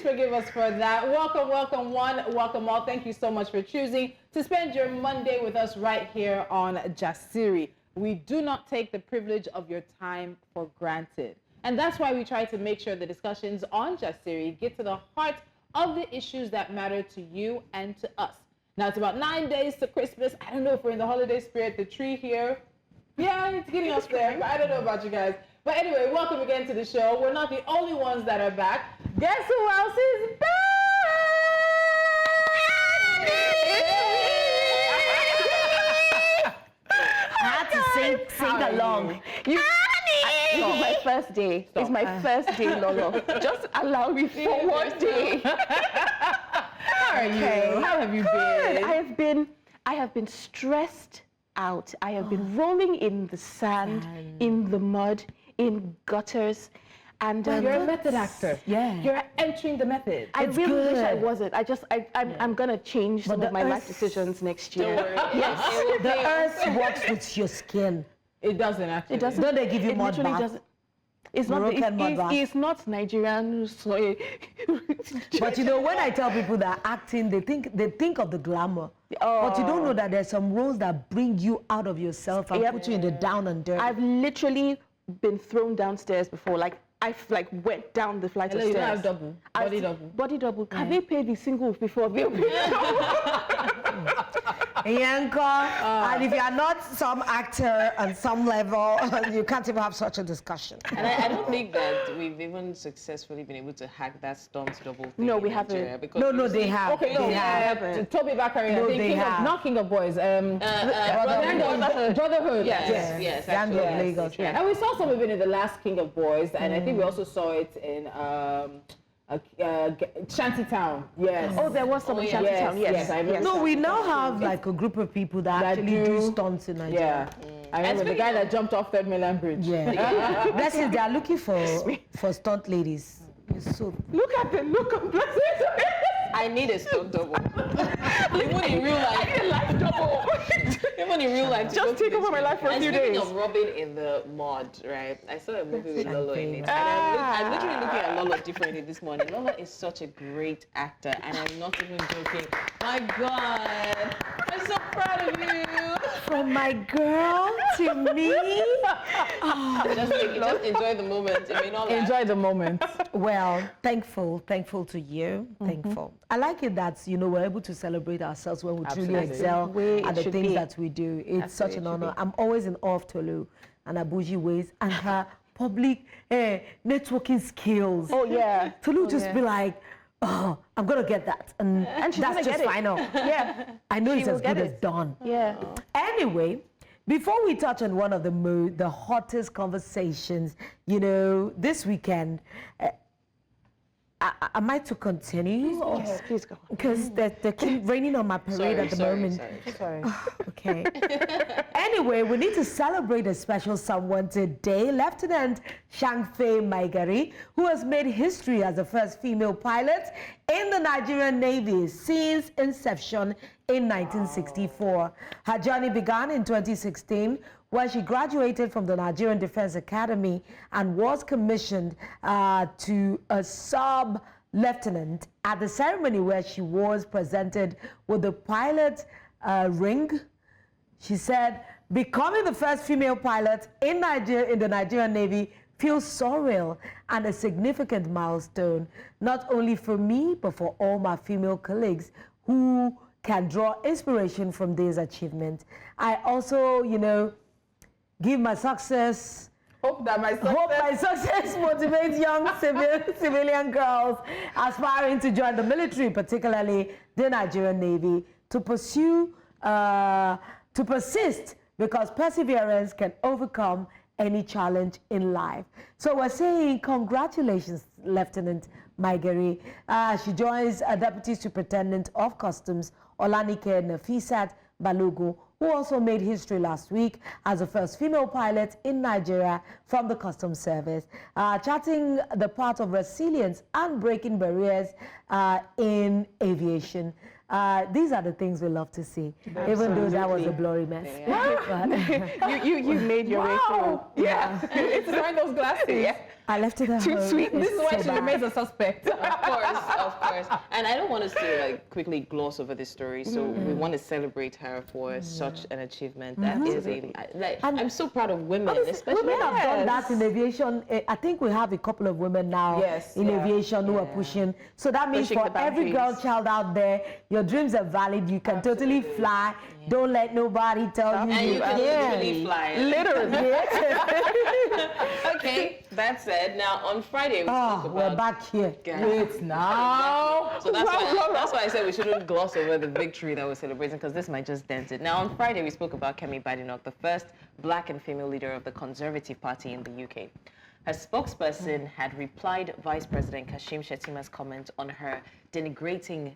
forgive us for that. Welcome, welcome one, welcome all. Thank you so much for choosing to spend your Monday with us right here on Jasiri. We do not take the privilege of your time for granted. And that's why we try to make sure the discussions on Jasiri get to the heart of the issues that matter to you and to us. Now, it's about 9 days to Christmas. I don't know if we're in the holiday spirit. The tree here, yeah, it's getting us there. But I don't know about you guys. But anyway, welcome again to the show. We're not the only ones that are back. Guess who else is back? I had to sing along. This is my first day. Stop. It's my first day, Lolo. Just allow me for one day. How are you? How have you been? I have been stressed out. I have been rolling in the sand, in the mud, in gutters. And you're a method actor. Yeah. You're entering the method. I really wish I wasn't. I'm going to change some of my life decisions next year. Yes. The earth works with your skin. It doesn't actually. It doesn't. Don't they give you mud bath? Doesn't. It's not. It's not Nigerian soil. But you know, when I tell people that acting, they think of the glamour. But you don't know that there's some roles that bring you out of yourself and put you in the down and dirty. I've literally been thrown downstairs before. I went down the flight of stairs. You don't have double, body double. Body double. Can they pay the singles before they pay and if you are not some actor on some level, you can't even have such a discussion. And I don't think that we've even successfully been able to hack that stunt double thing. No, we haven't. No, they have. Okay, they have. Toby Bakari, I think not King of Boys. Brotherhood. Yes. Gang of Lagos. Yeah. And we saw some of it in the last King of Boys, and I think we also saw it in Shantytown. Yes. Oh, there was some in Shantytown. Yes. I remember. No, we now have like a group of people that actually do stunts in Nigeria. Yeah. I remember the guy that jumped off Third Mainland Bridge. Yeah. Blessings, they are looking for stunt ladies. So Look at the look of Blessings. I need a stunt double. Even in real life. I need a life double. Even in real life. Just take over my life for a few days. Speaking of rubbing in the mud, right? I saw a movie with Lolo in it. And I'm literally looking at Lolo differently this morning. Lolo is such a great actor, and I'm not even joking. My God. I'm so proud of you. from my girl to me. Just enjoy the moment. I mean, enjoy the moment. Well, thankful to you. Thankful. I like it that, you know, we're able to celebrate ourselves when we truly excel at the things that we do. It's such an honor. I'm always in awe of Tolu and Abuji ways and her public networking skills. Oh, yeah. Tolu just be like, oh, I'm going to get that. And that's just final. Yeah. I know it's as good as done. Yeah. Anyway, before we touch on one of the hottest conversations, you know, this weekend, am I to continue? Yes, please go. Because they keep raining on my parade at the moment. Sorry. Okay. Anyway, we need to celebrate a special someone today, Lieutenant Shangfei Maigari, who has made history as the first female pilot in the Nigerian Navy since inception in 1964. Her journey began in 2016 when she graduated from the Nigerian Defense Academy and was commissioned to a sub-lieutenant at the ceremony where she was presented with the pilot ring. She said, becoming the first female pilot in the Nigerian Navy feels surreal and a significant milestone, not only for me, but for all my female colleagues who can draw inspiration from this achievement. I also, you know, give my success. Hope my success motivates young civilian girls aspiring to join the military, particularly the Nigerian Navy, to persist, because perseverance can overcome any challenge in life. So we're saying congratulations, Lieutenant Maigari. She joins a Deputy Superintendent of Customs, Olanike Nafisat Balogun, who also made history last week as the first female pilot in Nigeria from the Customs Service, charting the path of resilience and breaking barriers in aviation. These are the things we love to see, even though that was a blurry mess. You made your way through. Yeah. It's wearing those glasses. Yeah. I left it at Too home. sweet. This is why she remains a suspect. Of course. And I don't want us to like quickly gloss over this story. So we want to celebrate her for such an achievement. That is I'm so proud of women, especially. Women have done that in aviation. I think we have a couple of women now in aviation who are pushing. So that means Pushing for the every girl boundaries. child out there, your dreams are valid. You can totally fly. Don't let nobody tell you And you can literally fly. Literally. Okay, that said, now on Friday we spoke about... we're back here. Wait now. So that's why I said we shouldn't gloss over the victory that we're celebrating, because this might just dent it. Now on Friday we spoke about Kemi Badenoch, the first black and female leader of the Conservative Party in the UK. Her spokesperson had replied Vice-President Kashim Shettima's comment on her denigrating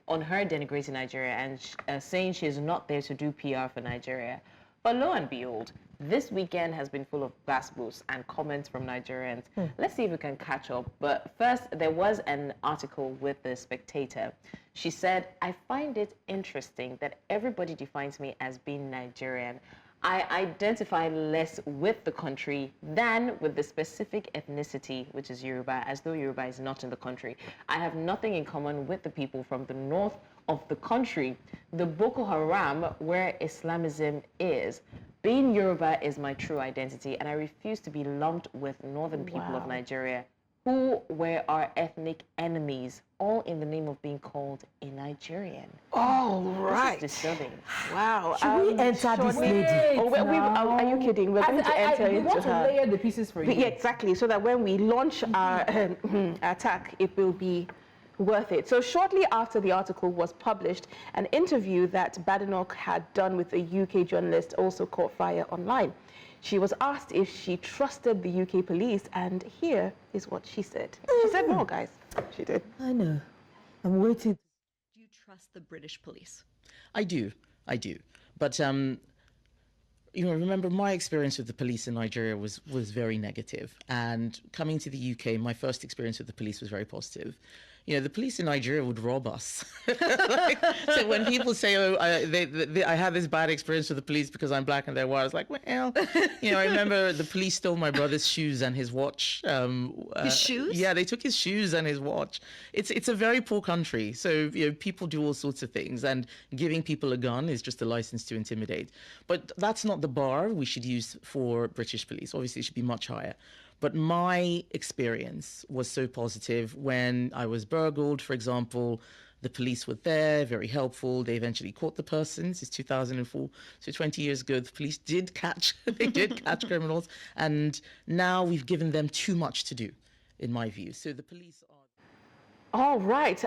Nigeria and saying she is not there to do PR for Nigeria. But lo and behold, this weekend has been full of gossips and comments from Nigerians. Let's see if we can catch up. But first, there was an article with the Spectator. She said, "I find it interesting that everybody defines me as being Nigerian. I identify less with the country than with the specific ethnicity, which is Yoruba, as though Yoruba is not in the country. I have nothing in common with the people from the north of the country, the Boko Haram, where Islamism is. Being Yoruba is my true identity, and I refuse to be lumped with northern people of Nigeria, who were our ethnic enemies, all in the name of being called a Nigerian." All right. This is disturbing. Wow. Should we enter this lady? Are you kidding? We're going to enter we into want to her. layer the pieces for you. Yeah, exactly. So that when we launch our attack, it will be worth it. So shortly after the article was published, an interview that Badenoch had done with a UK journalist also caught fire online. She was asked if she trusted the UK police, and here is what she said. She said more, guys. She did. I know. I'm waiting. Do you trust the British police? I do. But remember my experience with the police in Nigeria was very negative. And coming to the UK, my first experience with the police was very positive. The police in Nigeria would rob us. So when people say, "Oh, I had this bad experience with the police because I'm black and they're white," I was like, well, I remember the police stole my brother's shoes and his watch. His shoes? Yeah, they took his shoes and his watch. It's a very poor country, so people do all sorts of things, and giving people a gun is just a license to intimidate. But that's not the bar we should use for British police. Obviously, it should be much higher. But my experience was so positive. When I was burgled, for example, the police were there, very helpful. They eventually caught the person. This is 2004, so 20 years ago. The police did catch criminals, and now we've given them too much to do, in my view. So the police are... All right.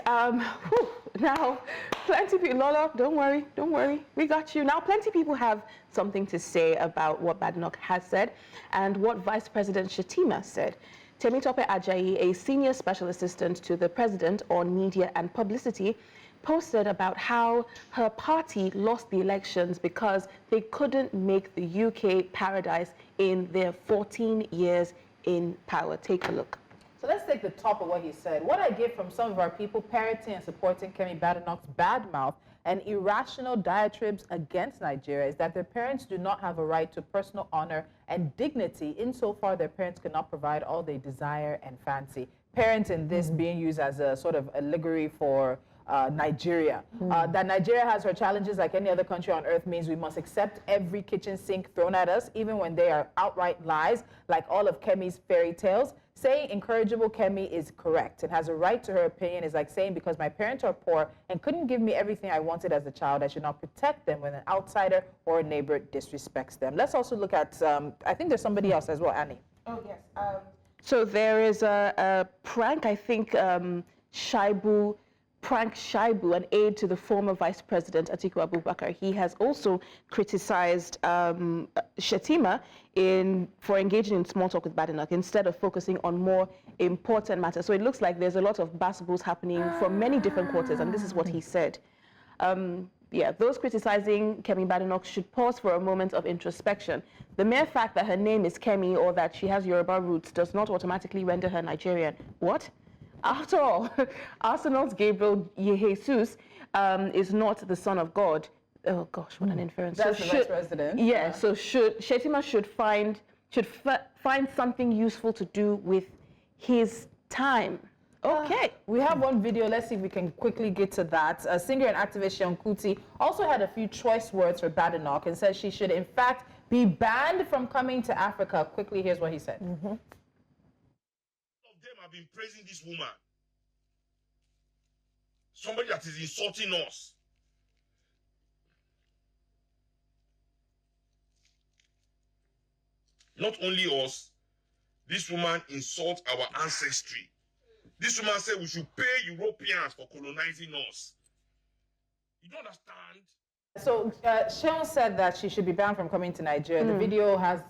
Now, plenty of people, Lola, don't worry. We got you. Now, plenty of people have something to say about what Badenoch has said and what Vice-President Shettima said. Temitope Ajayi, a senior special assistant to the president on media and publicity, posted about how her party lost the elections because they couldn't make the UK paradise in their 14 years in power. Take a look. So let's take the top of what he said. What I get from some of our people parroting and supporting Kemi Badenoch's bad mouth and irrational diatribes against Nigeria is that their parents do not have a right to personal honor and dignity insofar their parents cannot provide all they desire and fancy. Parents in this being used as a sort of allegory for Nigeria. That Nigeria has her challenges like any other country on earth means we must accept every kitchen sink thrown at us, even when they are outright lies, like all of Kemi's fairy tales. Saying incorrigible Kemi is correct and has a right to her opinion is like saying because my parents are poor and couldn't give me everything I wanted as a child, I should not protect them when an outsider or a neighbor disrespects them. Let's also look at, I think there's somebody else as well, Annie. Oh, yes. So there is a prank, I think Prank Shaibu, an aide to the former Vice President Atiku Abubakar. He has also criticized Shettima for engaging in small talk with Badenoch instead of focusing on more important matters. So it looks like there's a lot of basketballs happening from many different quarters, and this is what he said. Those criticizing Kemi Badenoch should pause for a moment of introspection. The mere fact that her name is Kemi or that she has Yoruba roots does not automatically render her Nigerian. What? After all, Arsenal's Gabriel Jesus is not the son of God. Oh gosh, what an inference. That's the Vice President. Yeah, so Shettima should find something useful to do with his time. Okay. We have one video. Let's see if we can quickly get to that. Singer and activist Seun Kuti also had a few choice words for Badenoch and said she should, in fact, be banned from coming to Africa. Quickly, here's what he said. Of them have been praising this woman. Somebody that is insulting us. Not only us, this woman insults our ancestry. This woman said we should pay Europeans for colonizing us. You don't understand? So Seun said that she should be banned from coming to Nigeria. The video has,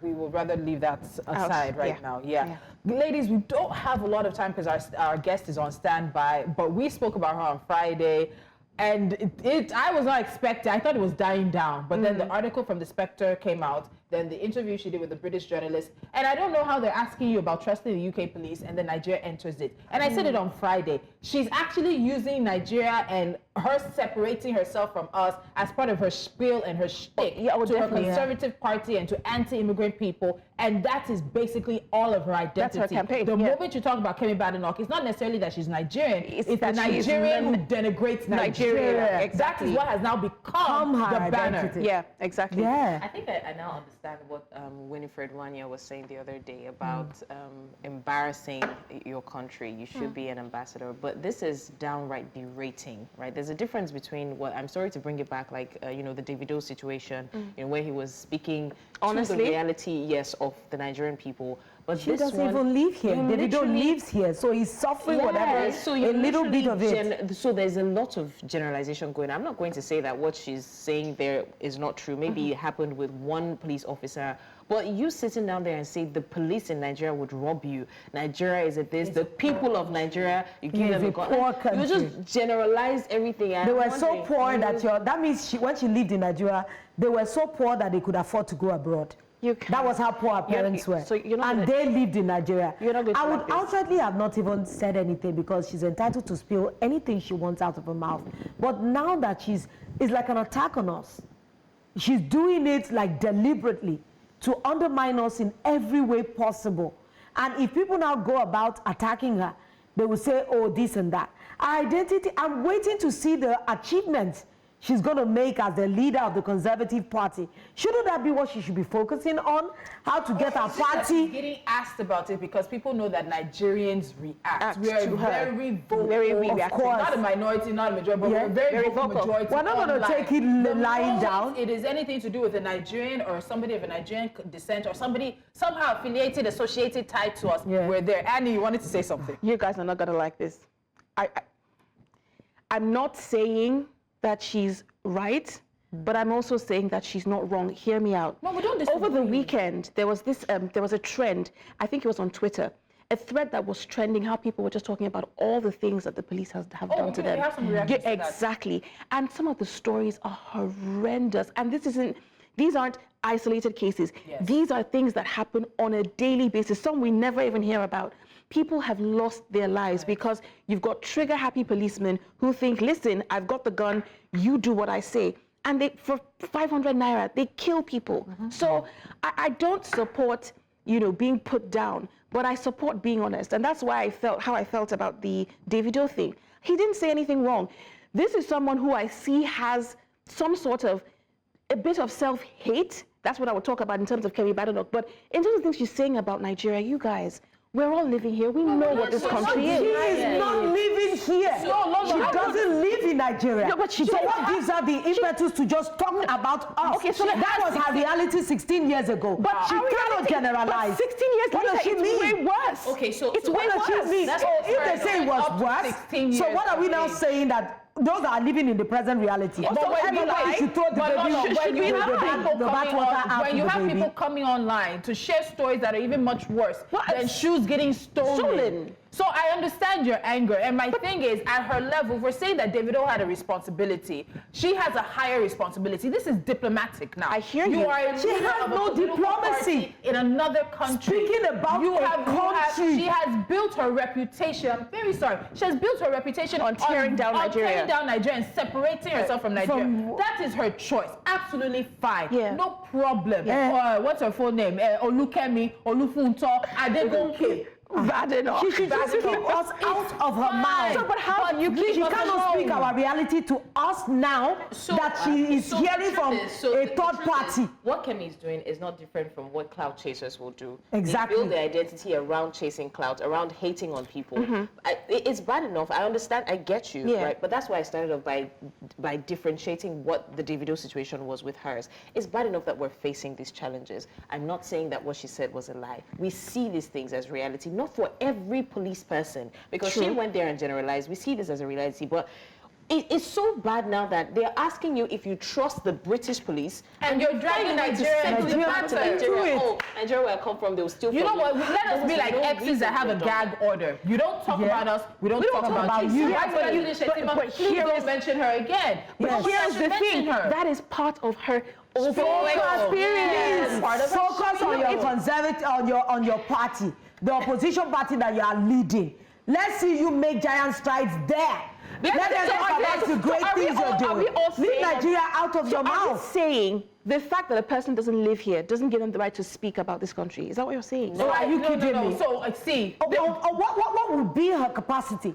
we will rather leave that aside right now. Yeah. Ladies, we don't have a lot of time because our guest is on standby, but we spoke about her on Friday. And I was not expecting, I thought it was dying down. But then the article from the Spectator came out, then the interview she did with the British journalist. And I don't know how they're asking you about trusting the UK police, and then Nigeria enters it. And I said it on Friday. She's actually using Nigeria and her separating herself from us as part of her spiel and her shtick to her conservative party and to anti-immigrant people. And that is basically all of her identity. That's her campaign. The moment you talk about Kemi Badenoch, it's not necessarily that she's Nigerian. It's the Nigerian who denigrates Nigeria. Exactly. That is what has now become the banner. identity. Yeah, exactly. Yeah. I think I now understand what Winifred Wanya was saying the other day about embarrassing your country. You should be an ambassador, but this is downright berating, right? There's a difference between what, I'm sorry to bring it back, like, you know, the Davido situation, you know, where he was speaking honestly to the reality, yes, of the Nigerian people. But She this doesn't one, even live here. you Davido literally- lives here, so he's suffering whatever. So a little bit of it. So there's a lot of generalization going on. I'm not going to say that what she's saying there is not true. Maybe it happened with one police officer. But you sitting down there and say the police in Nigeria would rob you. Nigeria is this. The people of Nigeria, you give them a gun. poor You country. just generalize everything. And They were I'm so wondering, poor you that know, that means when she lived in Nigeria, they were so poor that they could afford to go abroad. That was how poor our parents were. So you're not and gonna- they lived in Nigeria. You're not going to I would like this. outrightly have not even said anything because she's entitled to spill anything she wants out of her mouth. But now that it's like an attack on us. She's doing it like deliberately to undermine us in every way possible. And if people now go about attacking her, they will say, oh, this and that. Our identity, I'm waiting to see the achievements she's going to make as the leader of the Conservative Party. Shouldn't that be what she should be focusing on? How to get our party? Getting asked about it because people know that Nigerians react. We are to her. very vocal. Very Of reactive. course. Not a minority, not a majority, but Yeah. we're a very, Very vocal vocal. majority. We're not going to online. take it The lying moment down. it is anything to do with a Nigerian or somebody of a Nigerian descent or somebody somehow affiliated, associated, tied to us, we're there. Annie, you wanted to say something. You guys are not gonna like this. I'm not saying that she's right, but I'm also saying that she's not wrong. Hear me out. No, we don't disagree. Over the weekend, there was this, there was a trend. I think it was on Twitter. A thread that was trending, how people were just talking about all the things that the police have done to okay, them. we have some reactions to that. Exactly. And some of the stories are horrendous. And these aren't isolated cases. Yes. These are things that happen on a daily basis, some we never even hear about. People have lost their lives because you've got trigger-happy policemen who think, listen, I've got the gun, you do what I say. And they, for 500 naira, they kill people. So I don't support, you know, being put down, but I support being honest. And that's why I felt how I felt about the Davido thing. He didn't say anything wrong. This is someone who I see has some sort of a bit of self-hate. That's what I would talk about in terms of Kemi Badenoch. But in terms of things she's saying about Nigeria, you guys, we're all living here. We know what this country She is. is not living here. She doesn't live in Nigeria. No, but she so does. what gives her the impetus to just talk about us? Okay, so that was her reality 16 years ago. But she our cannot reality- generalize. But 16 years What later, does she it's mean? way worse. Okay, so it's so way What does she worse. mean? That's So all if fair they say it enough. was Up to worse, 16 so years what are we now of age. saying that those are living in the present reality? But Don't when you everybody like, should throw the but baby, no, when you have people the coming bathwater on, out when to you the have baby. people coming online to share stories that are even much worse than shoes getting stolen. So I understand your anger, and my thing is, at her level, if we're saying that Davido had a responsibility, she has a higher responsibility. This is diplomatic now. I hear you. You are a She leader has of a no political diplomacy. party in another country. Speaking about country. She has built her reputation. I'm very sorry. She has built her reputation On tearing down Nigeria. tearing down Nigeria and separating herself from Nigeria. That is her choice. Absolutely fine. Yeah. No problem. Yeah. What's her full name? Olukemi, Olufunto, Adegonke. Badenoch. She should just keep us out of her mouth. So, but how do you keep She us cannot speak alone? our reality to us now that she is hearing from a third party. What Kemi is doing is not different from what cloud chasers will do. Exactly. They build their identity around chasing clouds, around hating on people. It's bad enough. I understand. I get you, Yeah. right? But that's why I started off by differentiating what the Davido situation was with hers. It's bad enough that we're facing these challenges. I'm not saying that what she said was a lie. We see these things as reality, not for every police person, because she went there and generalized. We see this as a reality, but it's so bad now that they're asking you if you trust the British police, And you're dragging Nigeria to Nigeria. Oh, Nigeria, where I come from, they will steal. You know what? from Let us be like exes that have a gag order. You don't talk about us. We don't talk about you. Vice-President Shettima, but please here don't is- mention her again. But here's the thing, that is part of her overall experience. Part of her Focus on your conservative, on your party, the opposition party that you are leading. Let's see you make giant strides there. Let us talk about the great things you're doing. Leave Nigeria out of your Are you mouth. saying the fact that a person doesn't live here doesn't give them the right to speak about this country? Is that what you're saying? So are you kidding me? So, see. What would be her capacity?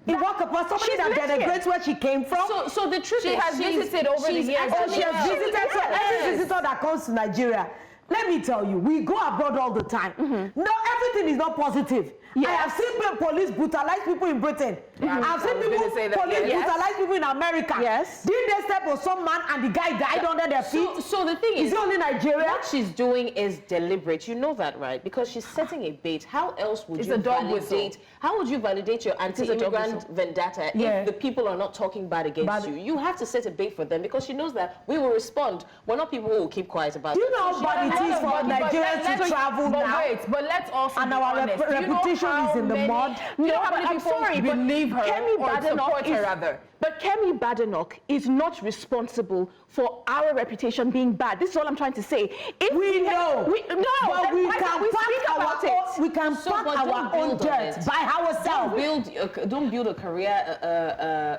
In what capacity? Somebody that denigrates where she came from? So the truth She is, has visited over the years. Oh, she has visited. So every visitor that comes to Nigeria, let me tell you, we go abroad all the time. No, everything is not positive. I have seen police brutalize people in Britain. I've seen police brutalize people in America. Yes. Did they step on some man and the guy died under their feet? So the thing Is it only Nigeria? What she's doing is deliberate. You know that, right? Because she's setting a bait. How else would you a dog validate? whistle. How would you validate your anti-immigrant vendetta if the people are not talking bad against you? You have to set a bait for them because she knows that we will respond. We're not people who will keep quiet about Do you it. know how bad it is for Nigerians to travel now? But let's also And be our honest. Do you know reputation how is in the many- mud? Do you know how but many I'm people sorry, but believe her Kemi or support her, rather? But Kemi Badenoch is not responsible for our reputation being bad. This is all I'm trying to say. If We know. But we why can don't we speak pack about our it? own, we can pack but our don't own build on dirt it. by ourselves. Don't build a career,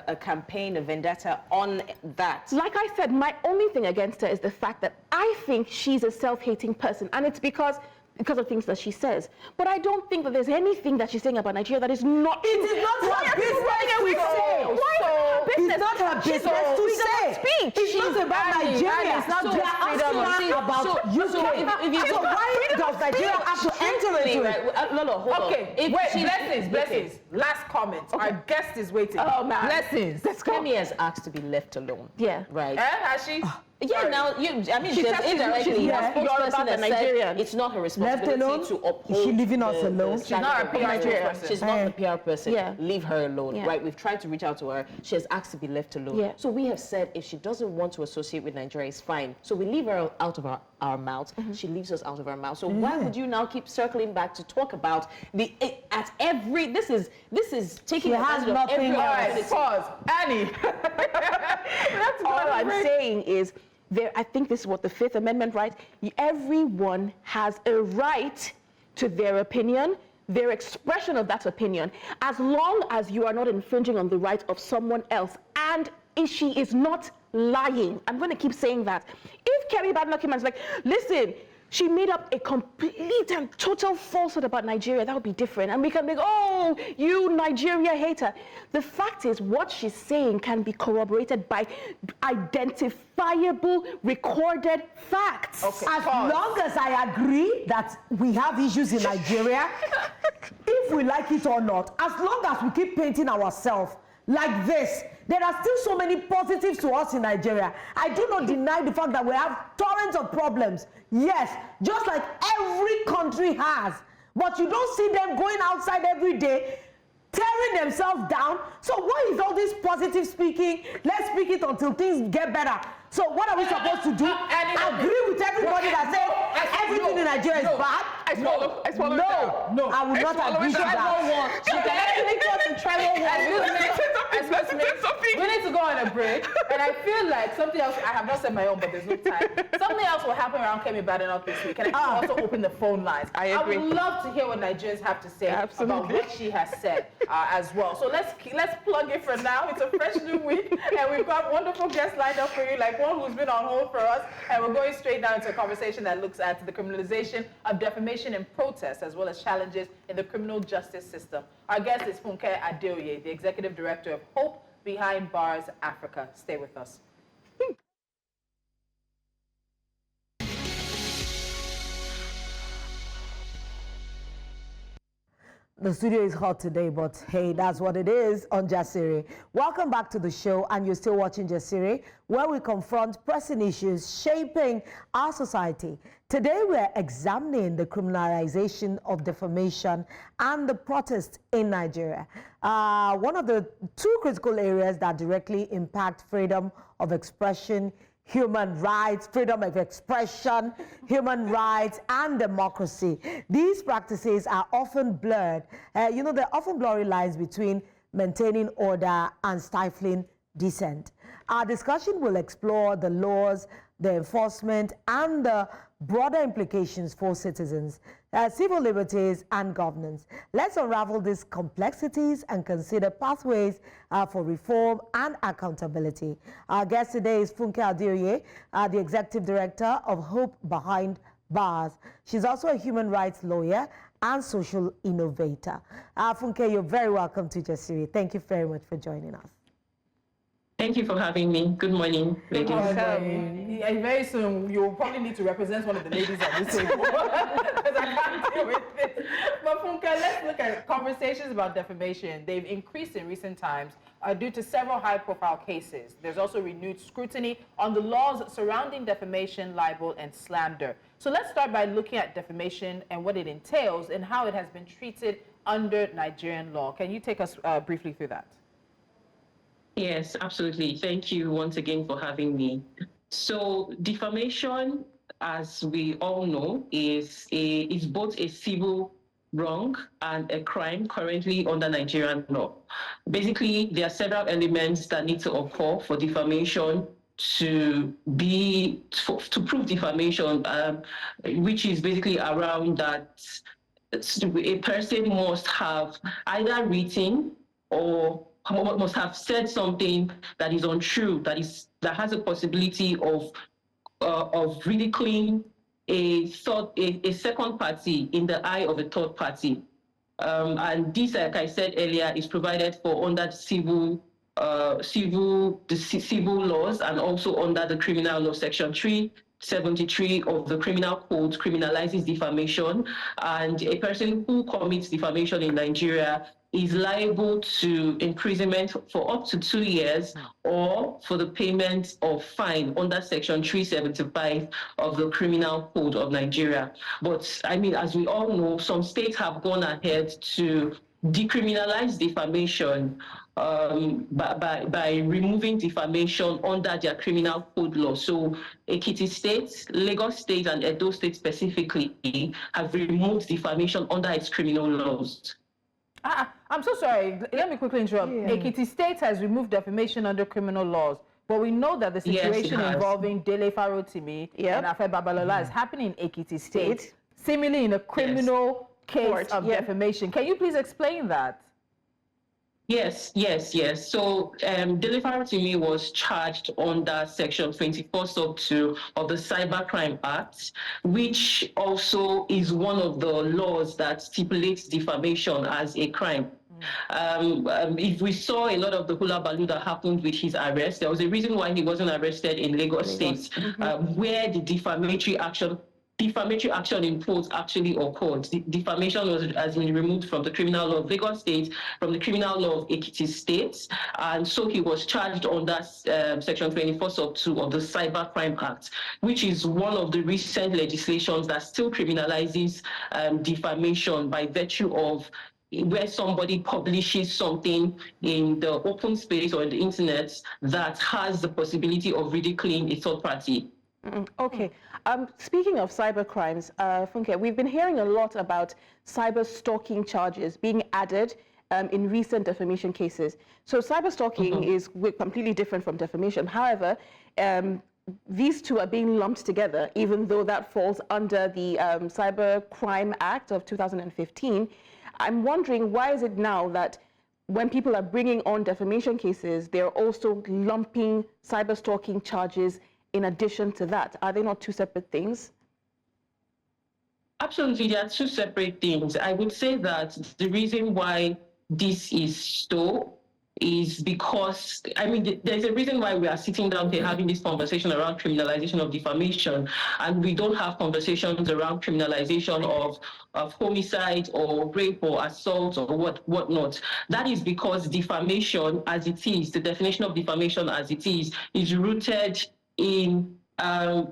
a campaign, a vendetta on that. Like I said, my only thing against her is the fact that I think she's a self-hating person, and it's because of things that she says. But I don't think that there's anything that she's saying about Nigeria that is not true. It is not her business to say. Why is it her business? It's not her business to say. It's not about Nigeria. It's not They just are freedom of asking her about UK. So why does Nigeria have to enter into it? Lolo, hold on. Okay, blessings. Last comment. Our guest is waiting. Oh, man. Blessings. Kemi has asked to be left alone. Yeah. Right. Has she? Yeah, now I mean, She there's said she's indirectly more a spokesperson Yoruba that than said Nigerian. it's not her responsibility alone? to uphold. Is she leaving us alone? She's not a PR person. She's not the PR person. Yeah. Leave her alone. Yeah. Right? We've tried to reach out to her. She has asked to be left alone. Yeah. So we have said if she doesn't want to associate with Nigeria, it's fine. So we leave her out of our mouth. She leaves us out of our mouth. So why would you now keep circling back to talk about this is taking She has advantage of nothing every else. opportunity. Pause. Annie. All I'm saying is, I think this is what the Fifth Amendment, right? Everyone has a right to their opinion, their expression of that opinion, as long as you are not infringing on the right of someone else. And if she is not lying, I'm going to keep saying that. If Kemi Badenoch came and was like, listen, she made up a complete and total falsehood about Nigeria, that would be different. And we can be like, oh, you Nigeria hater. The fact is, what she's saying can be corroborated by identifiable, recorded facts. Okay. As long as I agree that we have issues in Nigeria, if we like it or not, as long as we keep painting ourselves like this, there are still so many positives to us in Nigeria. I do not deny the fact that we have torrents of problems. Yes, just like every country has. But you don't see them going outside every day, tearing themselves down. So what is all this positive speaking? Let's speak it until things get better. So what are we supposed to do? Agree with everybody that says everything in Nigeria is bad? I swallow it down. No, I will not agree to that. We need to go on a break, and I feel like something else. I have not said my own, but there's no time. Something else will happen around Kemi Badenoch this week, and I can also open the phone lines. I agree. would love to hear what Nigerians have to say about what she has said as well. So let's plug it for now. It's a fresh new week, and we've got wonderful guests lined up for you, like one who's been on hold for us, and we're going straight down into a conversation that looks at the criminalization of defamation and protest, as well as challenges in the criminal justice system. Our guest is Funke Adeoye, the Executive Director of Hope Behind Bars Africa. Stay with us. The studio is hot today, but hey, that's what it is on Jasiri. Welcome back to the show, and you're still watching Jasiri, where we confront pressing issues shaping our society. Today, we're examining the criminalization of defamation and the protests in Nigeria. One of the two critical areas that directly impact freedom of expression, human rights, freedom of expression, human rights, and democracy. These practices are often blurred. There are often blurry lines between maintaining order and stifling dissent. Our discussion will explore the laws, the enforcement, and the broader implications for citizens, civil liberties, and governance. Let's unravel these complexities and consider pathways for reform and accountability. Our guest today is Funke Adeoye, the Executive Director of Hope Behind Bars. She's also a human rights lawyer and social innovator. Funke, you're very welcome to Jasiri. Thank you very much for joining us. Thank you for having me. Good morning, ladies. Yeah, very soon you'll probably need to represent one of the ladies at this table because I can't deal with this. But Funke, let's look at conversations about defamation. They've increased in recent times due to several high-profile cases. There's also renewed scrutiny on the laws surrounding defamation, libel, and slander. So let's start by looking at defamation and what it entails and how it has been treated under Nigerian law. Can you take us briefly through that? Yes, absolutely. Thank you once again for having me. So defamation, as we all know, is both a civil wrong and a crime currently under Nigerian law. Basically, there are several elements that need to occur for defamation to prove defamation, which is basically around that a person must have either written or must have said something that is untrue, that has a possibility of ridiculing a second party in the eye of a third party. And this, like I said earlier, is provided for under civil laws and also under the criminal law, section 373 of the Criminal Code criminalizes defamation, and a person who commits defamation in Nigeria is liable to imprisonment for up to 2 years or for the payment of fine under section 375 of the Criminal Code of Nigeria. But I mean, as we all know, some states have gone ahead to decriminalize defamation by removing defamation under their criminal code law. So Ekiti State, Lagos State, and Edo State specifically have removed defamation under its criminal laws. I'm so sorry. Let me quickly interrupt. Yeah. Ekiti State has removed defamation under criminal laws, but we know that the situation involving Dele Farotimi and Afe Babalola is happening in Ekiti State, seemingly in a criminal case of defamation. Can you please explain that? Yes. So Dele Farotimi was charged under Section 24 sub 2 of the Cybercrime Act, which also is one of the laws that stipulates defamation as a crime. If we saw a lot of the hula baloo that happened with his arrest, there was a reason why he wasn't arrested in Lagos State, where the defamatory action in quotes actually occurred. Defamation has been removed from the criminal law of Lagos State, from the criminal law of Ekiti State, and so he was charged under Section 24 sub 2 of the Cybercrime Act, which is one of the recent legislations that still criminalizes defamation by virtue of where somebody publishes something in the open space or in the internet that has the possibility of ridiculing a third party. Okay. Speaking of cyber crimes, Funke, we've been hearing a lot about cyber stalking charges being added in recent defamation cases. So cyber stalking is completely different from defamation. However, these two are being lumped together, even though that falls under the Cyber Crime Act of 2015. I'm wondering, why is it now that when people are bringing on defamation cases, they're also lumping cyber stalking charges in addition to that? Are they not two separate things? Absolutely, there are two separate things. I would say that the reason why this is so is because, I mean, there's a reason why we are sitting down here having this conversation around criminalization of defamation, and we don't have conversations around criminalization of homicide or rape or assault or whatnot. That is because defamation as it is, the definition of defamation as it is rooted in a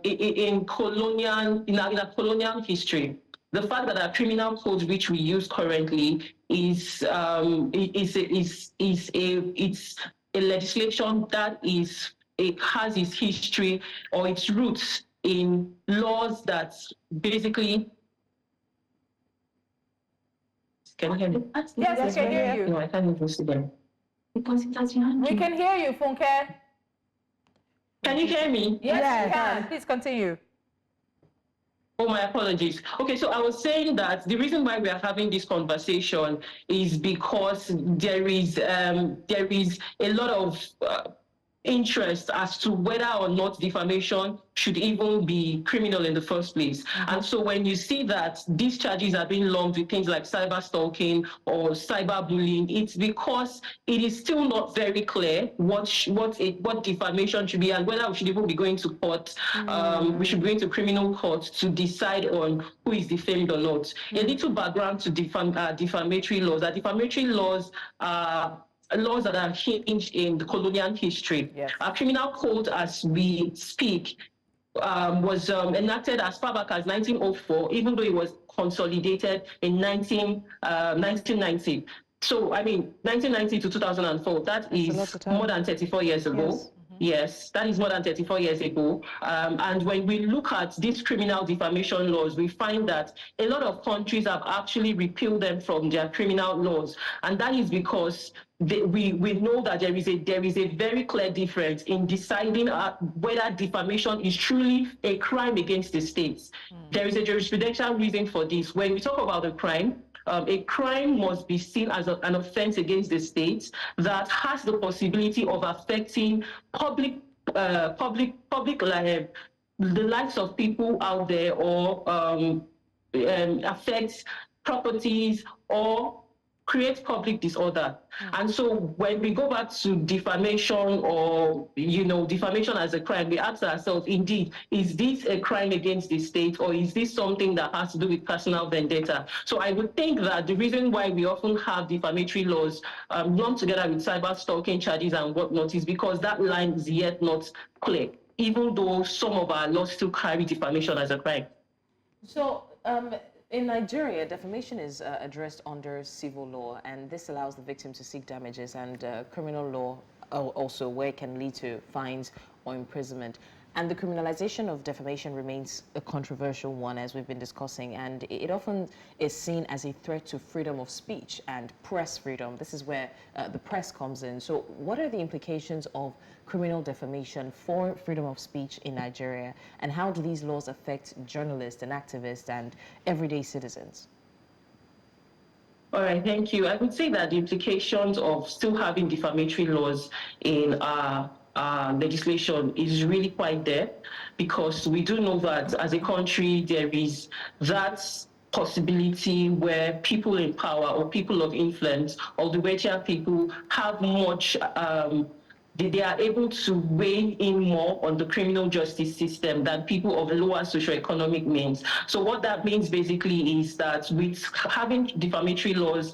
colonial history. The fact that our criminal code, which we use currently, is a legislation that has its history or its roots in laws that basically. Can you hear me? Yes, we can hear you. No, I can't even see them. Because it has We can hear you, Funke. Can you hear me? Yes, you can. Please continue. Oh, my apologies. Okay, so I was saying that the reason why we are having this conversation is because there is a lot of interest as to whether or not defamation should even be criminal in the first place. And so when you see that these charges are being lumped with things like cyber stalking or cyber bullying, it's because it is still not very clear what defamation should be and whether we should even be going to court. We should be going to criminal court to decide on who is defamed or not. A little background to defamatory laws. Defamatory laws are laws that are hinged in the colonial history. Yes. Our criminal code, as we speak, was enacted as far back as 1904, even though it was consolidated in 1990. So, I mean, 1990 to 2004, that is more than 34 years ago. Yes. Yes, that is more than 34 years ago. And when we look at these criminal defamation laws, we find that a lot of countries have actually repealed them from their criminal laws. And that is because we know that there is a very clear difference in deciding whether defamation is truly a crime against the state. There is a jurisprudential reason for this. When we talk about a crime must be seen as an offense against the state that has the possibility of affecting public the lives of people out there, or affects properties or create public disorder. And so when we go back to defamation, or defamation as a crime, we ask ourselves, indeed, is this a crime against the state, or is this something that has to do with personal vendetta? So I would think that the reason why we often have defamatory laws lumped together with cyber stalking charges and whatnot is because that line is yet not clear, even though some of our laws still carry defamation as a crime. So in Nigeria, defamation is addressed under civil law, and this allows the victim to seek damages, and criminal law also, where it can lead to fines or imprisonment. And the criminalization of defamation remains a controversial one, as we've been discussing, and it often is seen as a threat to freedom of speech and press freedom. This is where the press comes in. So what are the implications of criminal defamation for freedom of speech in Nigeria, and how do these laws affect journalists and activists and everyday citizens? All right, thank you. I would say that the implications of still having defamatory laws in our legislation is really quite there, because we do know that as a country there is that possibility where people in power or people of influence or the wealthier people have much they are able to weigh in more on the criminal justice system than people of lower socioeconomic means. So what that means basically is that with having defamatory laws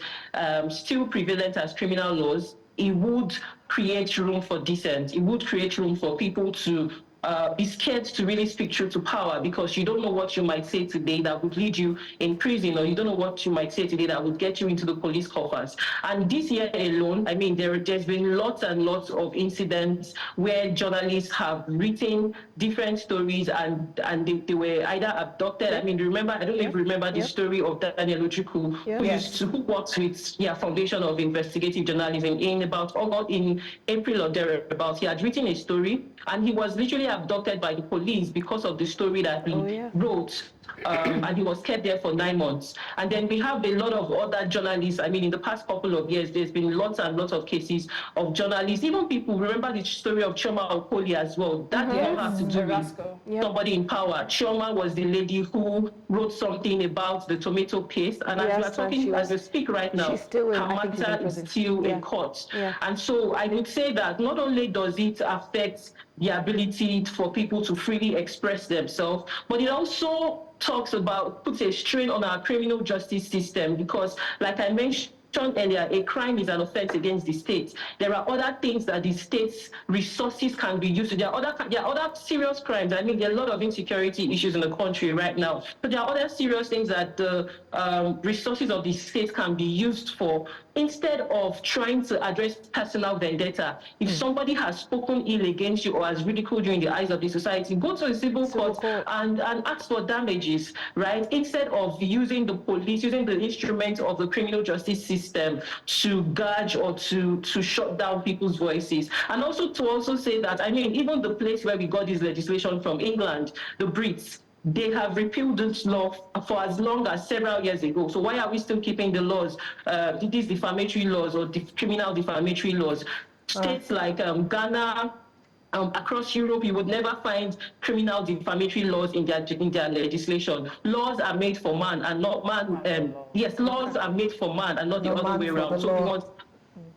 still prevalent as criminal laws, it would create room for dissent. It would create room for people to be scared to really speak truth to power, because you don't know what you might say today that would lead you in prison, or you don't know what you might say today that would get you into the police coffers. And this year alone, I mean, there's been lots and lots of incidents where journalists have written different stories and they were either abducted. I mean, remember, I don't know if you remember the story of Daniel Ojukwu, who works with Foundation of Investigative Journalism in April or thereabout. He had written a story and he was literally abducted by the police because of the story that he wrote. And he was kept there for 9 months. And then we have a lot of other journalists. I mean, in the past couple of years, there's been lots and lots of cases of journalists. Even people remember the story of Chioma Okoli as well. That did not have to do with somebody in power. Chioma was the lady who wrote something about the tomato paste. And as we're talking, as we speak right now, her matter is still in court. And so I would say that not only does it affect the ability for people to freely express themselves, but it also puts a strain on our criminal justice system, because like I mentioned earlier, a crime is an offense against the state. There are other things that the state's resources can be used to. There are other serious crimes. I mean, there are a lot of insecurity issues in the country right now. But there are other serious things that the resources of the state can be used for, instead of trying to address personal vendetta. If somebody has spoken ill against you or has ridiculed you in the eyes of the society, go to a civil court and ask for damages, right? Instead of using the police, using the instrument of the criminal justice system to gouge or to shut down people's voices. And also to say that, I mean, even the place where we got this legislation from, England, the Brits, they have repealed this law for as long as several years ago. So why are we still keeping the laws, these defamatory laws or criminal defamatory laws? States like Ghana, across Europe, you would never find criminal defamatory laws in their legislation. Laws are made for man and not man. Yes, laws are made for man and not the other way around. So we must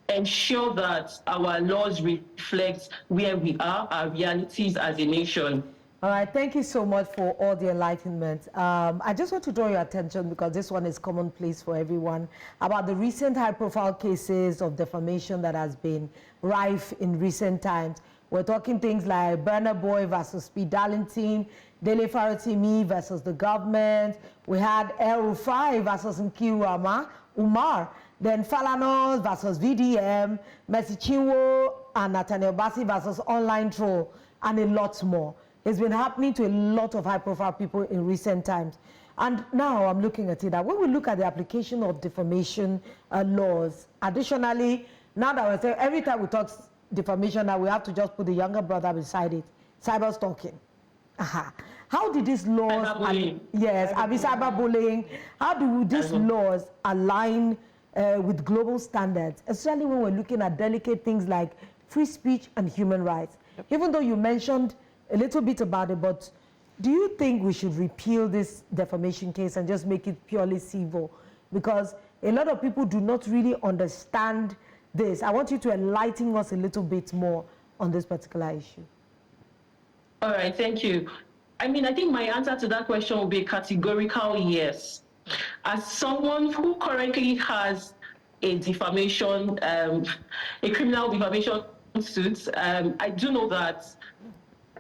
ensure that our laws reflect where we are, our realities as a nation. All right, thank you so much for all the enlightenment. I just want to draw your attention, because this one is commonplace for everyone, about the recent high-profile cases of defamation that has been rife in recent times. We're talking things like Burna Boy versus Speed Darlington, Dele Faratimi versus the government. We had El Rufai versus Nkiru Umar. Then Falanos versus VDM, Mercy Chinwo and Nathaniel Bassi versus Online Troll, and a lot more. It's been happening to a lot of high-profile people in recent times. And now I'm looking at it, that when we look at the application of defamation laws, additionally, now that we're saying every time we talk defamation, now we have to just put the younger brother beside it, cyber stalking. How did these laws, cyberbullying, how do these laws align with global standards, especially when we're looking at delicate things like free speech and human rights? Even though you mentioned a little bit about it, but do you think we should repeal this defamation case and just make it purely civil? Because a lot of people do not really understand this. I want you to enlighten us a little bit more on this particular issue. All right, thank you. I mean, I think my answer to that question will be a categorical yes. As someone who currently has a defamation, a criminal defamation suit, I do know that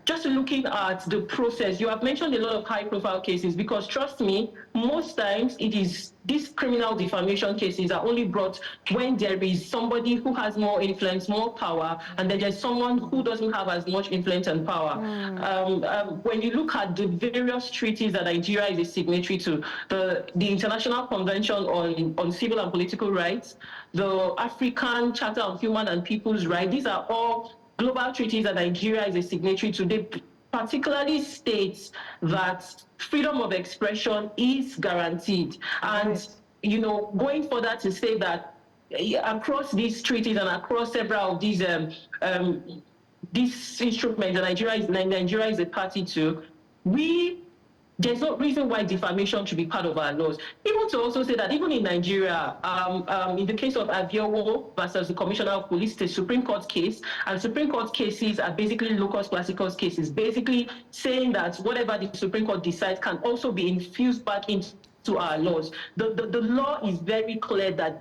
just looking at the process, you have mentioned a lot of high-profile cases, because trust me, most times it is these criminal defamation cases are only brought when there is somebody who has more influence, more power, and then there's someone who doesn't have as much influence and power. When you look at the various treaties that Nigeria is a signatory to, the International Convention on Civil and Political Rights, the African Charter on Human and People's Rights, these are all global treaties that Nigeria is a signatory to. They particularly states that freedom of expression is guaranteed. And, you know, going further to say that across these treaties and across several of these instruments that Nigeria is a party to, there's no reason why defamation should be part of our laws. Even to also say that even in Nigeria, in the case of Aviowo versus the Commissioner of Police, it's a Supreme Court case, and Supreme Court cases are basically locus classicus cases, basically saying that whatever the Supreme Court decides can also be infused back into our laws. The law is very clear that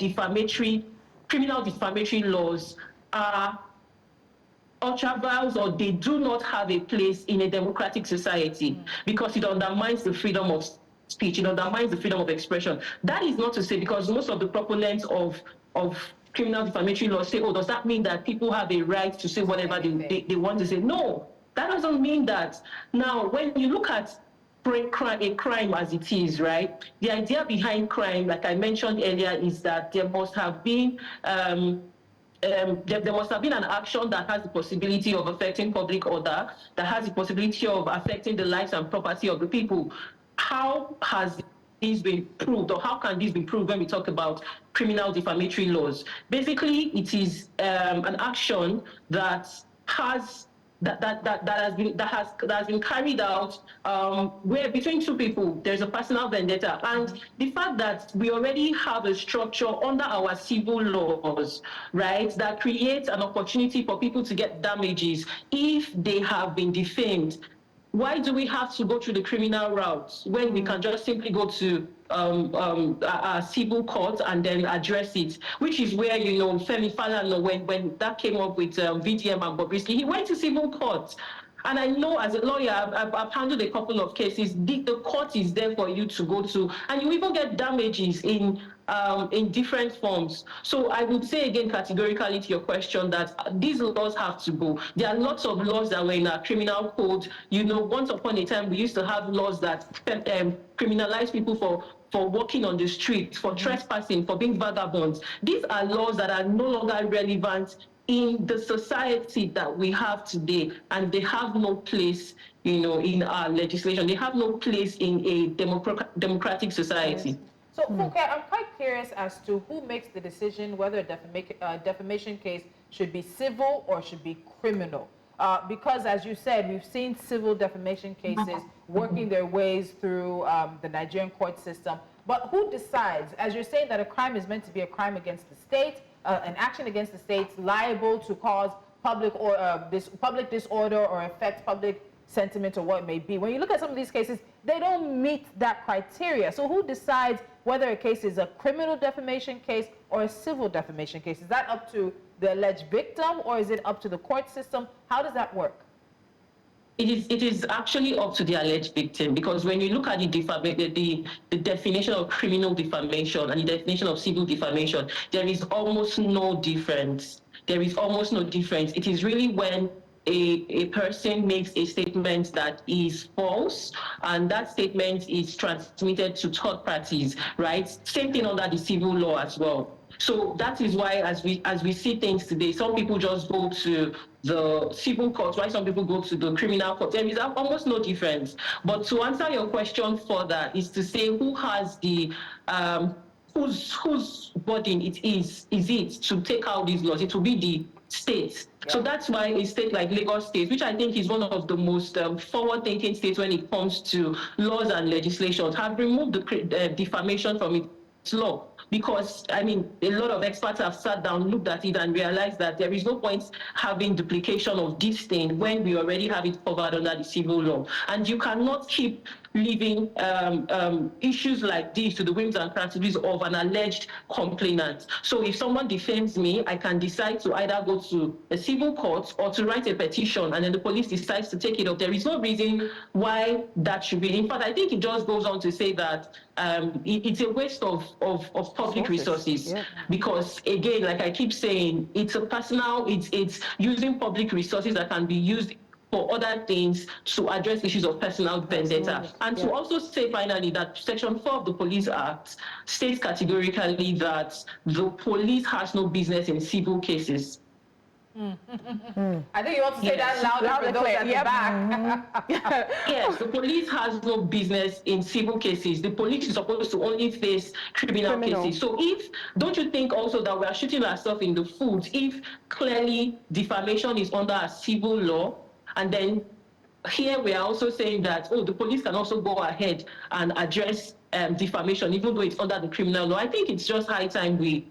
criminal defamatory laws are ultra-vires, or they do not have a place in a democratic society, because it undermines the freedom of speech, it undermines the freedom of expression. That is not to say, because most of the proponents of criminal defamatory laws say, oh, does that mean that people have a right to say whatever they want to say? No, that doesn't mean that. Now, when you look at a crime as it is, right, the idea behind crime, like I mentioned earlier, is that there must have been there must have been an action that has the possibility of affecting public order, that has the possibility of affecting the lives and property of the people. How has this been proved, or how can this be proved when we talk about criminal defamatory laws? Basically, it is an action that has been carried out where between two people there's a personal vendetta, and the fact that we already have a structure under our civil laws, right, that creates an opportunity for people to get damages if they have been defamed. Why do we have to go through the criminal route when we can just simply go to a civil court and then address it? Which is where, you know, Femi Falana, when that came up with VDM and Bobrisky, he went to civil court. And I know as a lawyer, I've handled a couple of cases. The court is there for you to go to, and you even get damages in different forms. So I would say again categorically to your question that these laws have to go. There are lots of laws that were in our criminal code. You know, once upon a time, we used to have laws that criminalize people for walking on the street, for trespassing, for being vagabonds. These are laws that are no longer relevant in the society that we have today, and they have no place, you know, in our legislation. They have no place in a democratic society. Yes. So, Funke, I'm quite curious as to who makes the decision whether a defamation case should be civil or should be criminal. Because, as you said, we've seen civil defamation cases working their ways through the Nigerian court system. But who decides? As you're saying that a crime is meant to be a crime against the state, an action against the state liable to cause public disorder or affect public sentiment or what it may be. When you look at some of these cases, they don't meet that criteria. So who decides whether a case is a criminal defamation case or a civil defamation case? Is that up to the alleged victim, or is it up to the court system? How does that work? It is actually up to the alleged victim, because when you look at the definition of criminal defamation and the definition of civil defamation, there is almost no difference. There is almost no difference. It is really when a person makes a statement that is false, and that statement is transmitted to third parties, right? Same thing under the civil law as well. So that is why, as we see things today, some people just go to the civil court, while some people go to the criminal court. There is almost no difference. But to answer your question further is to say who has the whose burden it is it to take out these laws? It will be the state. Yeah. So that's why a state like Lagos State, which I think is one of the most forward-thinking states when it comes to laws and legislation, have removed the defamation from its law. Because, I mean, a lot of experts have sat down, looked at it, and realized that there is no point having duplication of this thing when we already have it covered under the civil law. And you cannot keep leaving issues like this to the whims and fancies of an alleged complainant. So if someone defames me, I can decide to either go to a civil court or to write a petition, and then the police decides to take it up. There is no reason why that should be. In fact, I think it just goes on to say that it's a waste of public resources. Yeah. Because again, like I keep saying, it's a personal, it's using public resources that can be used for other things to address issues of personal vendetta. And to also say finally that Section 4 of the Police Act states categorically that the police has no business in civil cases. I think you want to say that louder for those at the back. Yes, the police has no business in civil cases. The police is supposed to only face criminal cases. So don't you think also that we are shooting ourselves in the foot if clearly defamation is under a civil law, and then here we are also saying that, oh, the police can also go ahead and address defamation, even though it's under the criminal law? I think it's just high time we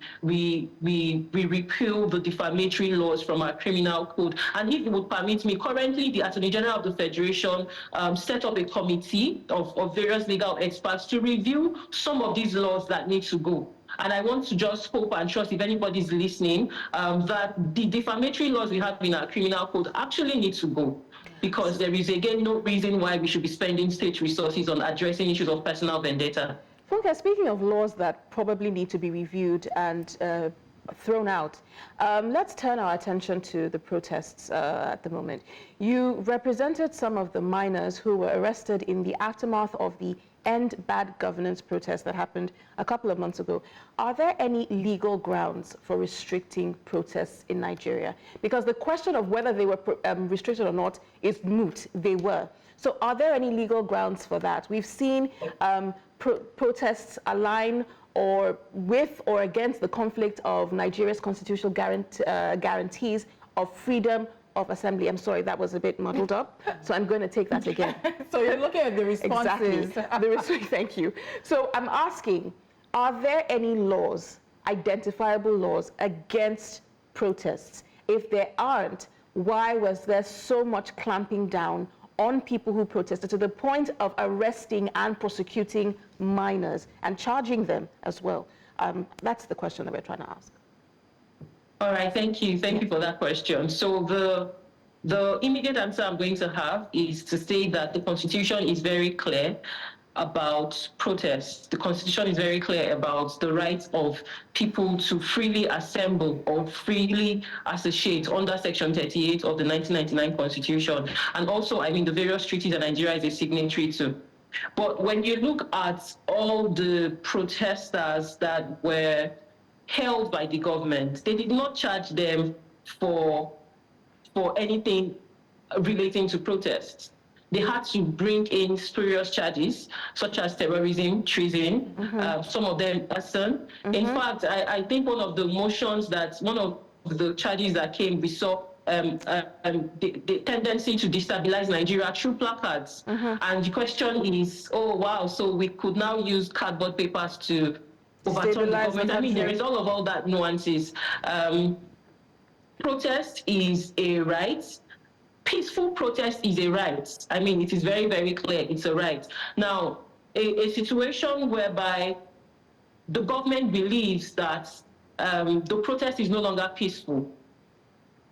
repeal the defamatory laws from our criminal code. And if you would permit me, currently the Attorney General of the Federation set up a committee of various legal experts to review some of these laws that need to go. And I want to just hope and trust, if anybody's listening, that the defamatory laws we have in our criminal code actually need to go. Because there is, again, no reason why we should be spending state resources on addressing issues of personal vendetta. Funke, speaking of laws that probably need to be reviewed and thrown out. Let's turn our attention to the protests at the moment. You represented some of the miners who were arrested in the aftermath of the End Bad Governance protest that happened a couple of months ago. Are there any legal grounds for restricting protests in Nigeria? Because the question of whether they were restricted or not is moot. They were. So are there any legal grounds for that? We've seen protests align or with or against the conflict of Nigeria's constitutional guarantees of freedom of assembly. I'm sorry, that was a bit muddled up, so I'm going to take that again. So you're looking at the responses. Exactly. Thank you. So I'm asking, are there any laws, identifiable laws, against protests? If there aren't, why was there so much clamping down on people who protested to the point of arresting and prosecuting minors and charging them as well? That's the question that we're trying to ask. All right, thank you. Thank you for that question. So the immediate answer I'm going to have is to say that the Constitution is very clear about protests. The Constitution is very clear about the rights of people to freely assemble or freely associate under Section 38 of the 1999 Constitution. And also, I mean, the various treaties that Nigeria is a signatory to. But when you look at all the protesters that were held by the government, they did not charge them for anything relating to protests. They had to bring in spurious charges, such as terrorism, treason, some of them arson. In fact, I think one of the charges that came, we saw the tendency to destabilize Nigeria through placards. And the question is, oh, wow, so we could now use cardboard papers to overturn the government. I mean, there is all that nuances. Protest is a right. Peaceful protest is a right. I mean, it is very, very clear. It's a right. Now, a situation whereby the government believes that the protest is no longer peaceful.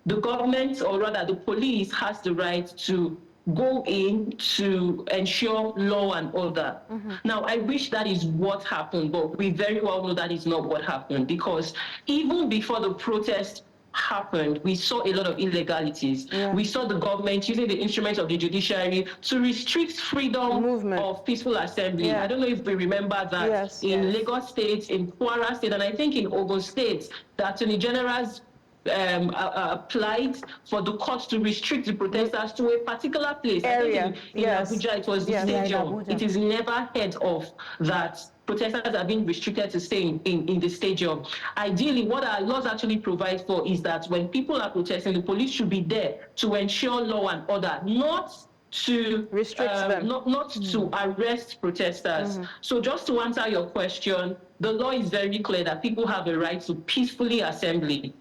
The government, or rather the police, has the right to go in to ensure law and order. Now, I wish that is what happened, but we very well know that is not what happened, because even before the protest happened, we saw a lot of illegalities. We saw the government using the instruments of the judiciary to restrict freedom of peaceful assembly. I don't know if we remember that in Lagos State, in Kwara State, and I think in Ogun State, the Attorney General's applied for the court to restrict the protesters to a particular place. Area. I think in Abuja, it was the stadium. It is never heard of that protesters are being restricted to stay in the stadium. Ideally, what our laws actually provide for is that when people are protesting, the police should be there to ensure law and order, not to restrict them, not to arrest protesters. So just to answer your question, the law is very clear that people have a right to peacefully assemble,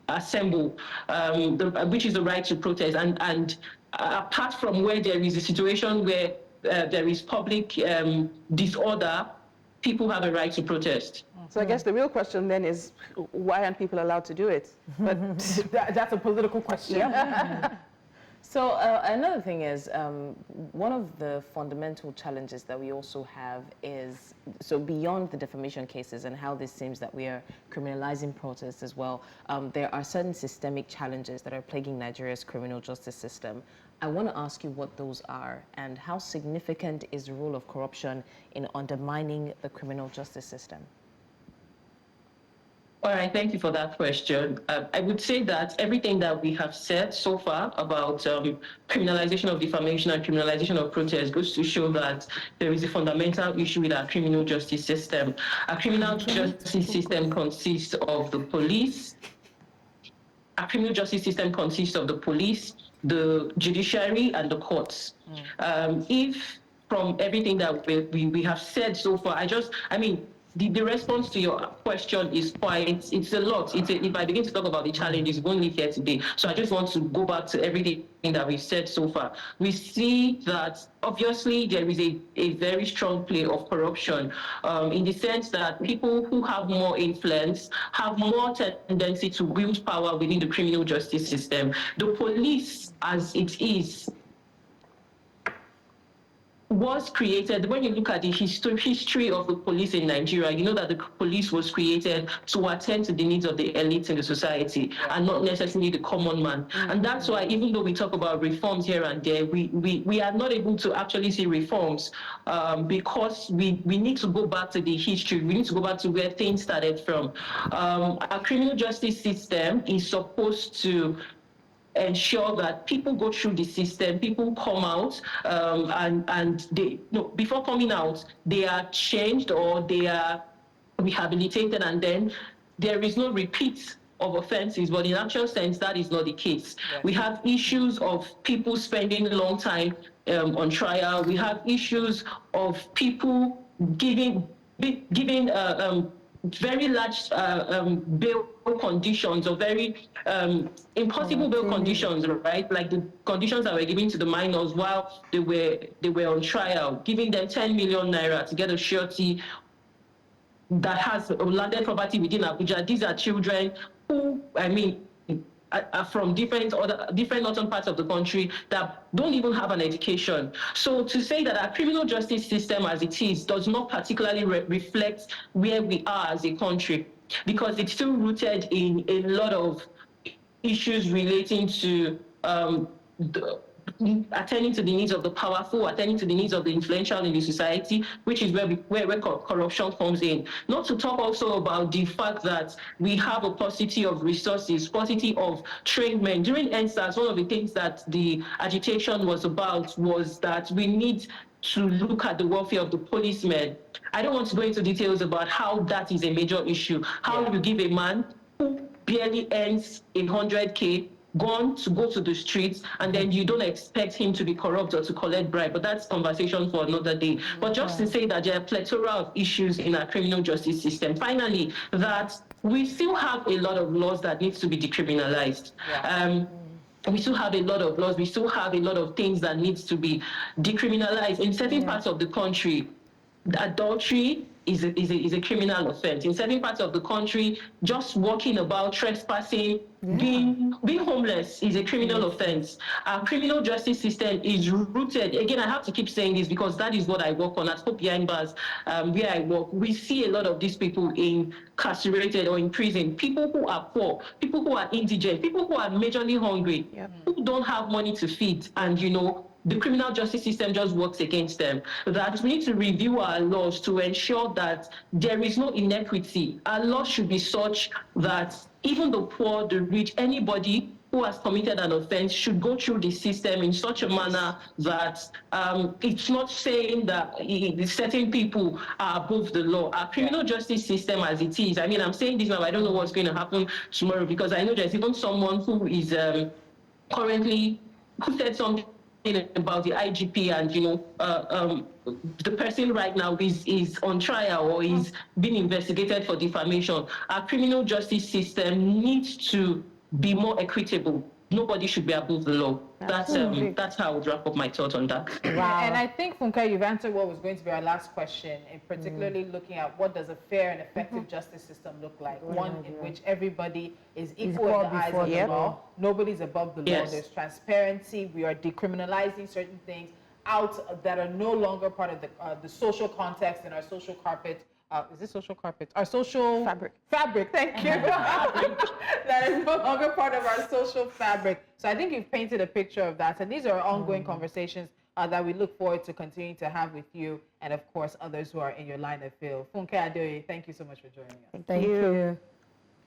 which is the right to protest. And apart from where there is a situation where there is public disorder, people have a right to protest. So I guess the real question then is, why aren't people allowed to do it? But that's a political question. So another thing is, one of the fundamental challenges that we also have is, so beyond the defamation cases and how this seems that we are criminalizing protests as well, there are certain systemic challenges that are plaguing Nigeria's criminal justice system. I want to ask you what those are and how significant is the role of corruption in undermining the criminal justice system? All right, thank you for that question. I would say that everything that we have said so far about criminalization of defamation and criminalization of protest goes to show that there is a fundamental issue with our criminal justice system. Our criminal justice system consists of the police. Our criminal justice system consists of the police, the judiciary, and the courts. If from everything that we have said so far, the response to your question is it's a lot. If I begin to talk about the challenges, we won't live here today. So I just want to go back to everything that we've said so far. We see that obviously there is a very strong play of corruption in the sense that people who have more influence have more tendency to wield power within the criminal justice system. The police, as it is, was created, when you look at the history of the police in Nigeria, you know that the police was created to attend to the needs of the elite in the society and not necessarily the common man. And that's why, even though we talk about reforms here and there, we are not able to actually see reforms because we need to go back to the history. We need to go back to where things started from. Our criminal justice system is supposed to ensure that people go through the system, people come out, and they, before coming out, they are changed or they are rehabilitated, and then there is no repeat of offenses. But in actual sense, that is not the case. Yes. We have issues of people spending a long time on trial. We have issues of people giving very large bail conditions, or very impossible bail conditions, right? Like the conditions that were given to the minors while they were on trial, giving them 10 million naira to get a surety that has landed property within Abuja. These are children who, are from different northern parts of the country that don't even have an education. So to say that our criminal justice system as it is does not particularly reflect where we are as a country, because it's still rooted in a lot of issues relating to attending to the needs of the powerful, attending to the needs of the influential in the society, which is where corruption comes in. Not to talk also about the fact that we have a paucity of resources, paucity of trained men. During NSAS, one of the things that the agitation was about was that we need to look at the welfare of the policemen. I don't want to go into details about how that is a major issue. How you give a man who barely earns 100K gone to go to the streets, and then you don't expect him to be corrupt or to collect bribe. But that's conversation for another day. But just to say that there are a plethora of issues in our criminal justice system. Finally, that we still have a lot of laws that needs to be decriminalized. We still have a lot of laws. We still have a lot of things that needs to be decriminalized. In certain parts of the country, adultery is a criminal offense. In certain parts of the country, just walking about, trespassing, being homeless is a criminal offense. Our criminal justice system is rooted, again, I have to keep saying this because that is what I work on at Hope Behind Bars, where I work. We see a lot of these people incarcerated or in prison, people who are poor, people who are indigent, people who are majorly hungry, who don't have money to feed, and the criminal justice system just works against them. That we need to review our laws to ensure that there is no inequity. Our laws should be such that even the poor, the rich, anybody who has committed an offense should go through the system in such a manner that it's not saying that certain people are above the law. Our criminal justice system as it is, I'm saying this now, I don't know what's going to happen tomorrow, because I know there's even someone who is currently, who said something about the IGP, and the person right now is on trial or is being investigated for defamation. Our criminal justice system needs to be more equitable. Nobody should be above the law. That's how I would wrap up my thought on that. Wow. And I think, Funke, you've answered what was going to be our last question, in particularly looking at what does a fair and effective justice system look like. One in which everybody is equal in the eyes of the law. Nobody's above the law. There's transparency. We are decriminalizing certain things out that are no longer part of the social context and our social carpet. Is this social carpet? Our social fabric, thank you. That is no longer part of our social fabric. So I think you've painted a picture of that. And these are ongoing conversations that we look forward to continuing to have with you, and of course, others who are in your line of field. Funke Adeoye, thank you so much for joining us. Thank you.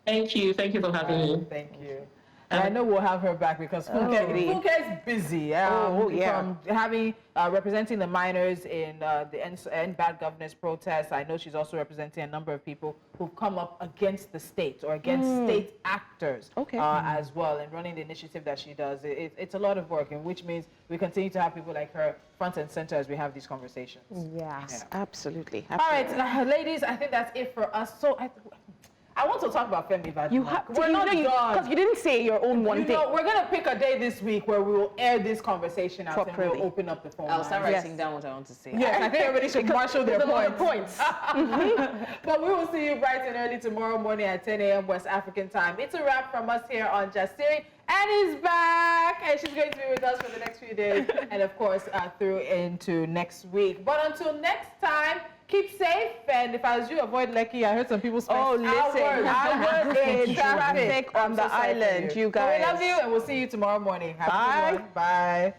Thank you. Thank you for having me. Thank you. And I know we'll have her back because Funke is busy. From having representing the miners in the End Bad Governance protest. I know she's also representing a number of people who've come up against the state or against state actors as well, and running the initiative that she does. It's a lot of work, and which means we continue to have people like her front and center as we have these conversations. Yes, absolutely. All right, ladies, I think that's it for us. So I want to talk about Kemi Badenoch. We're not done. Because you didn't say your own one thing. We're going to pick a day this week where we will air this conversation out and we'll open up the phone I'll start writing down what I want to say. Yes, I think everybody should marshal their points. But we will see you bright and early tomorrow morning at 10 a.m. West African time. It's a wrap from us here on Jasiri, and he's back. and she's going to be with us for the next few days, and of course through into next week. But until next time, keep safe. And if I was you, avoid Lekki. I heard some people spend hours in traffic on the island. You guys. So we love you, and we'll see you tomorrow morning. Have a good one. Bye.